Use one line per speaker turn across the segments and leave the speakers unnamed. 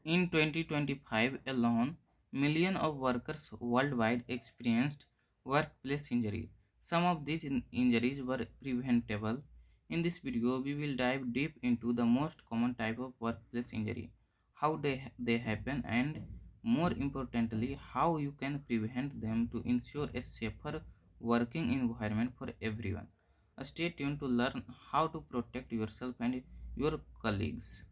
In 2025 alone, millions of workers worldwide experienced workplace injury. Some of these injuries were preventable. In this video, we will dive deep into the most common type of workplace injury, how they happen, and more importantly, how you can prevent them to ensure a safer working environment for everyone. Stay tuned to learn how to protect yourself and your colleagues.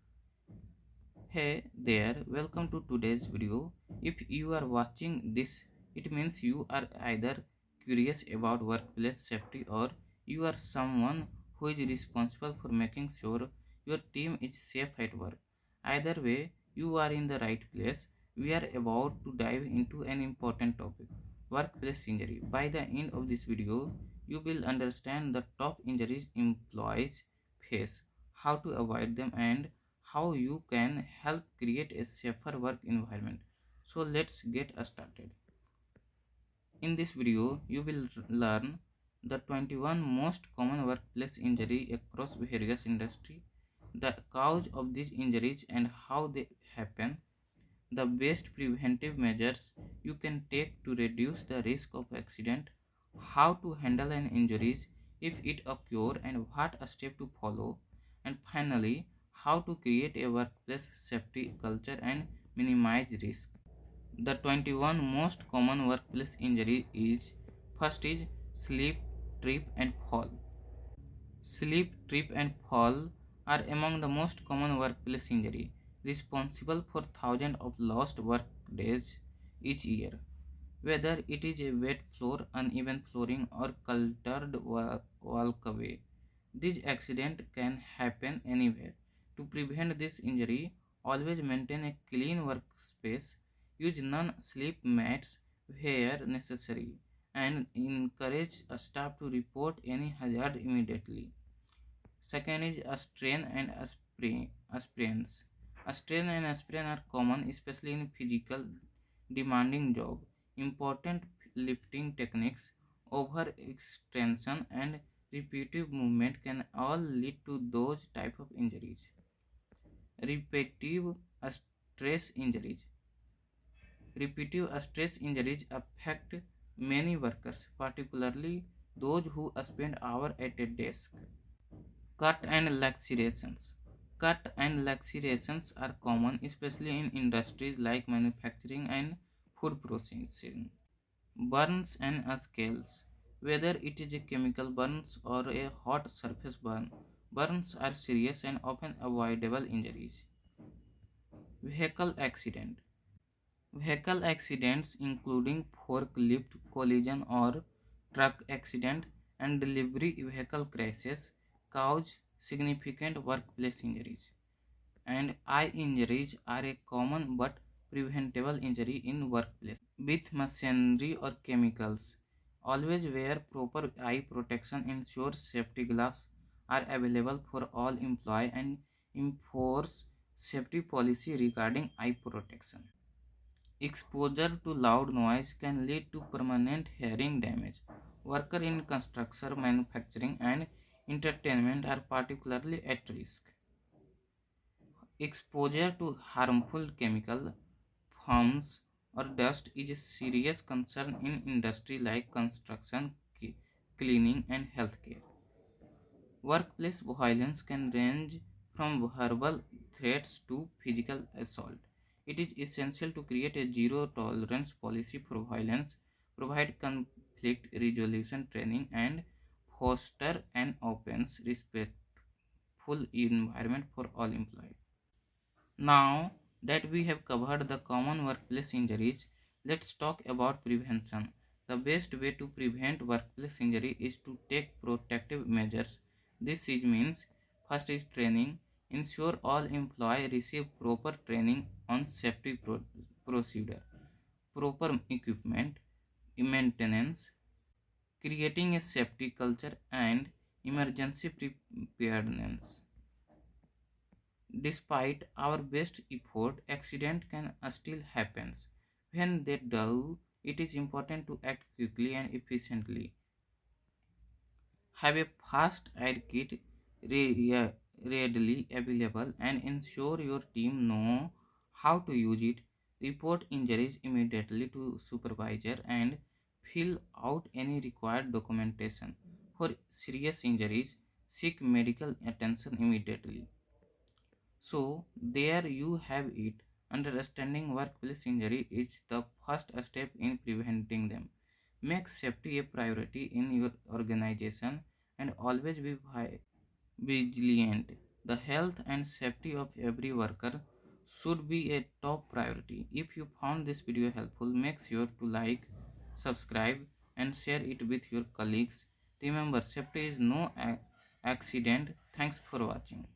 Hey there, welcome to today's video. If you are watching this, it means you are either curious about workplace safety or you are someone who is responsible for making sure your team is safe at work. Either way, you are in the right place. We are about to dive into an important topic, workplace injury. By the end of this video, you will understand the top injuries employees face, how to avoid them, and how you can help create a safer work environment. So let's get started. In this video, you will learn the 21 most common workplace injury across various industries, the cause of these injuries and how they happen, the best preventive measures you can take to reduce the risk of accident, how to handle an injury if it occurs and what a step to follow, and finally, how to create a workplace safety culture and minimize risk. The 21 most common workplace injury is first is sleep, trip and fall. Sleep, trip, and fall are among the most common workplace injury, responsible for thousands of lost work days each year. Whether it is a wet floor, uneven flooring, or cluttered walkway, this accident can happen anywhere. To prevent this injury, always maintain a clean workspace, use non-slip mats where necessary, and encourage staff to report any hazard immediately. Second is a strain and sprains. A strain and a sprain are common, especially in physical demanding job. Important lifting techniques, overextension, and repetitive movement can all lead to those type of injuries. Repetitive stress injuries. Repetitive stress injuries affect many workers, particularly those who spend hours at a desk. Cut and lacerations. Cut and lacerations are common, especially in industries like manufacturing and food processing. Burns and scales. Whether it is a chemical burns or a hot surface burn, burns are serious and often avoidable injuries. Vehicle accident. Vehicle accidents, including forklift collision or truck accident and delivery vehicle crashes, cause significant workplace injuries. And eye injuries are a common but preventable injury in workplace. With machinery or chemicals, always wear proper eye protection, ensure safety glass are available for all employees, and enforce safety policy regarding eye protection. Exposure to loud noise can lead to permanent hearing damage. Workers in construction, manufacturing, and entertainment are particularly at risk. Exposure to harmful chemical fumes or dust is a serious concern in industry like construction, cleaning, and healthcare. Workplace violence can range from verbal threats to physical assault. It is essential to create a zero tolerance policy for violence, provide conflict resolution training, and foster an open, respectful environment for all employees. Now that we have covered the common workplace injuries, let's talk about prevention. The best way to prevent workplace injury is to take protective measures. This means first is training. Ensure all employees receive proper training on safety procedure, proper equipment, maintenance, creating a safety culture, and emergency preparedness. Despite our best effort, accident can still happen. When they do, it is important to act quickly and efficiently. Have a fast aid kit readily available and ensure your team know how to use it, report injuries immediately to supervisor, and fill out any required documentation. For serious injuries, seek medical attention immediately. So, there you have it. Understanding workplace injury is the first step in preventing them. Make safety a priority in your organization and always be vigilant. The health and safety of every worker should be a top priority. If you found this video helpful, make sure to like, subscribe, and share it with your colleagues. Remember, safety is no accident. Thanks for watching.